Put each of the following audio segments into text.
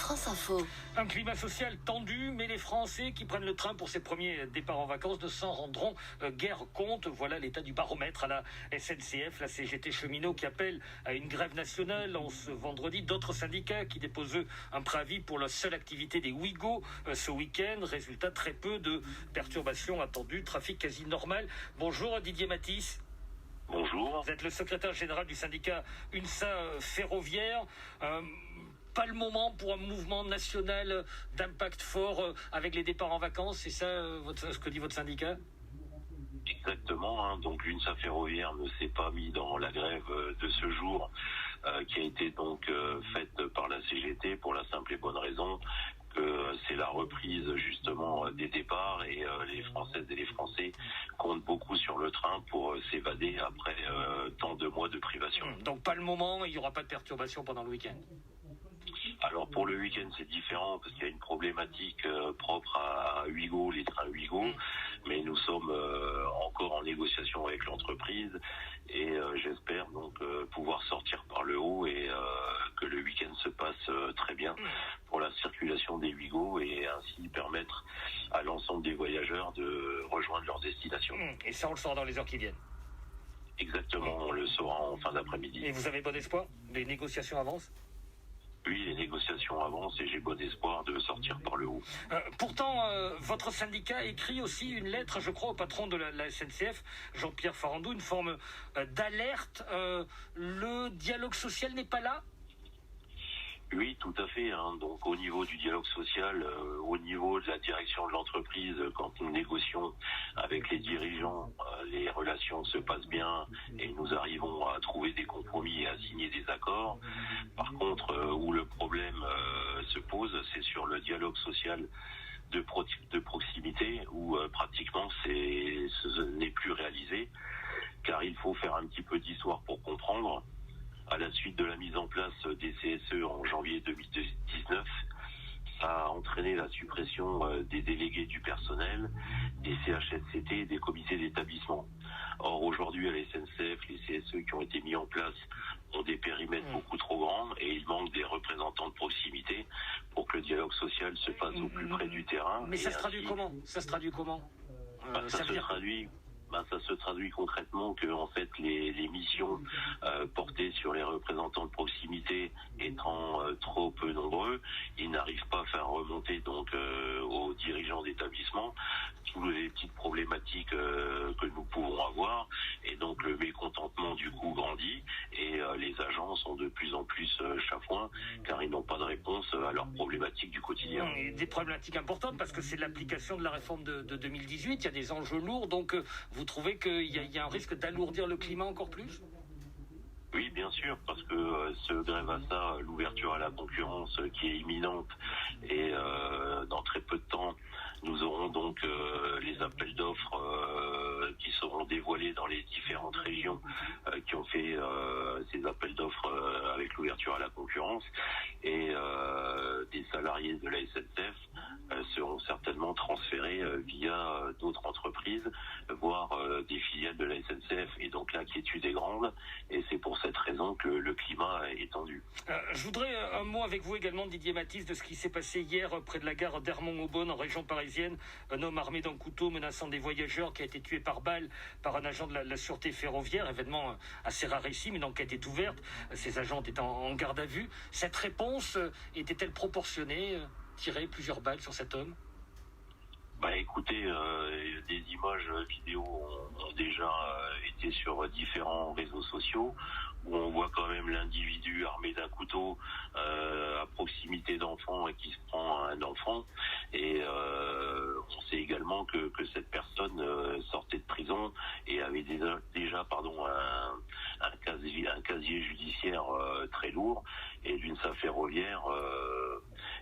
France Info. Un climat social tendu, mais les Français qui prennent le train pour ces premiers départs en vacances ne s'en rendront guère compte. Voilà l'état du baromètre à la SNCF, la CGT cheminot qui appelle à une grève nationale en ce vendredi. D'autres syndicats qui déposent eux, un préavis pour la seule activité des Ouigo ce week-end. Résultat, très peu de perturbations attendues, trafic quasi normal. Bonjour Didier Matisse. Bonjour. Vous êtes le secrétaire général du syndicat UNSA ferroviaire. Pas le moment pour un mouvement national d'impact fort avec les départs en vacances, c'est ça ce que dit votre syndicat ? Exactement, donc l'UNSA ferroviaire ne s'est pas mis dans la grève de ce jour qui a été donc faite par la CGT pour la simple et bonne raison que c'est la reprise justement des départs et les Françaises et les Français comptent beaucoup sur le train pour s'évader après tant de mois de privation. Donc pas le moment, il n'y aura pas de perturbation pendant le week-end. Alors pour le week-end c'est différent parce qu'il y a une problématique propre à Ouigo, les trains Ouigo, mais nous sommes encore en négociation avec l'entreprise et j'espère donc pouvoir sortir par le haut et que le week-end se passe très bien pour la circulation des Ouigo et ainsi permettre à l'ensemble des voyageurs de rejoindre leur destination. Et ça on le saura dans les heures qui viennent. Exactement, on le saura en fin d'après-midi. Et vous avez bon espoir ? Les négociations avancent ? Oui, les négociations avancent et j'ai bon espoir de sortir par le haut. Pourtant, votre syndicat écrit aussi une lettre, je crois, au patron de la SNCF, Jean-Pierre Farandou, une forme d'alerte. Le dialogue social n'est pas là ? Oui, tout à fait. Donc au niveau du dialogue social, au niveau de la direction de l'entreprise, quand nous négocions avec les dirigeants, les relations se passent bien et nous arrivons à trouver des compromis et à signer des accords. Par contre, où le problème se pose, c'est sur le dialogue social de proximité, où pratiquement ce n'est plus réalisé, car il faut faire un petit peu d'histoire pour comprendre. À la suite de la mise en place des CSE en janvier 2019, ça a entraîné la suppression des délégués du personnel, des CHSCT et des comités d'établissement. Or, aujourd'hui, à la SNCF, les CSE qui ont été mis en place ont des périmètres beaucoup trop grands et il manque des représentants de proximité pour que le dialogue social se passe au plus près du terrain. Mais ça se traduit comment ? Ça se traduit concrètement que en fait les missions portées sur les représentants de proximité étant trop peu nombreux, ils n'arrivent pas à faire remonter donc aux dirigeants d'établissement toutes les petites problématiques que nous pouvons avoir et donc le mécontentement du coup grandit et les agents sont de plus en plus chafouins car ils n'ont pas de réponse à leurs problématiques du quotidien. Des problématiques importantes parce que c'est l'application de la réforme de 2018, il y a des enjeux lourds, donc vous trouvez qu'il y a un risque d'alourdir le climat encore plus ? Oui, bien sûr, parce que ce grève à ça, l'ouverture à la concurrence qui est imminente et dans très peu de temps, nous aurons donc les appels d'offres qui seront dévoilés dans les différentes régions qui ont fait ces appels d'offres avec l'ouverture à la concurrence et des salariés de la SNCF seront certainement transférés via d'autres entreprises, voire des filiales de la SNCF et donc l'inquiétude est grande et c'est pour cette raison que le climat est tendu. Je voudrais un mot avec vous également, Didier Matisse, de ce qui s'est passé hier près de la gare d'Hermont-Aubonne en région parisienne. Un homme armé d'un couteau menaçant des voyageurs qui a été tué par balle par un agent de la sûreté ferroviaire. Événement assez rarissime, une enquête est ouverte. Ces agents étaient en garde à vue. Cette réponse était-elle proportionnée ? Tirer plusieurs balles sur cet homme ? Écoutez, des images vidéo ont déjà été sur différents réseaux sociaux où on voit quand même l'individu armé d'un couteau à proximité d'enfants et qui se prend un enfant et on sait également que cette personne sortait de prison et avait déjà un casier judiciaire très lourd et l'UNSA ferroviaire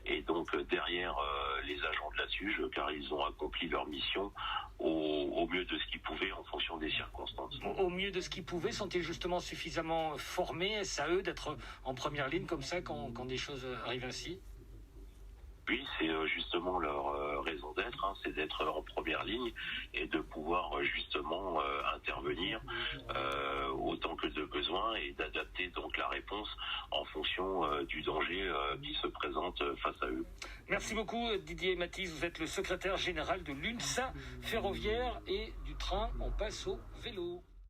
et donc derrière les agents de la SUGE car ils ont accompli leur mission au mieux de ce qu'ils pouvaient en fonction des circonstances. Au mieux de ce qu'ils pouvaient, sont-ils justement suffisamment formés ? Est-ce à eux d'être en première ligne comme ça quand des choses arrivent ainsi ? Oui, c'est justement leur raison d'être, c'est d'être en première ligne et de pouvoir justement intervenir autant que de besoin et d'adapter donc la réponse en fonction du danger qui se présente présente face à eux. Merci beaucoup Didier Mathis, vous êtes le secrétaire général de l'UNSA ferroviaire et du train, on passe au vélo.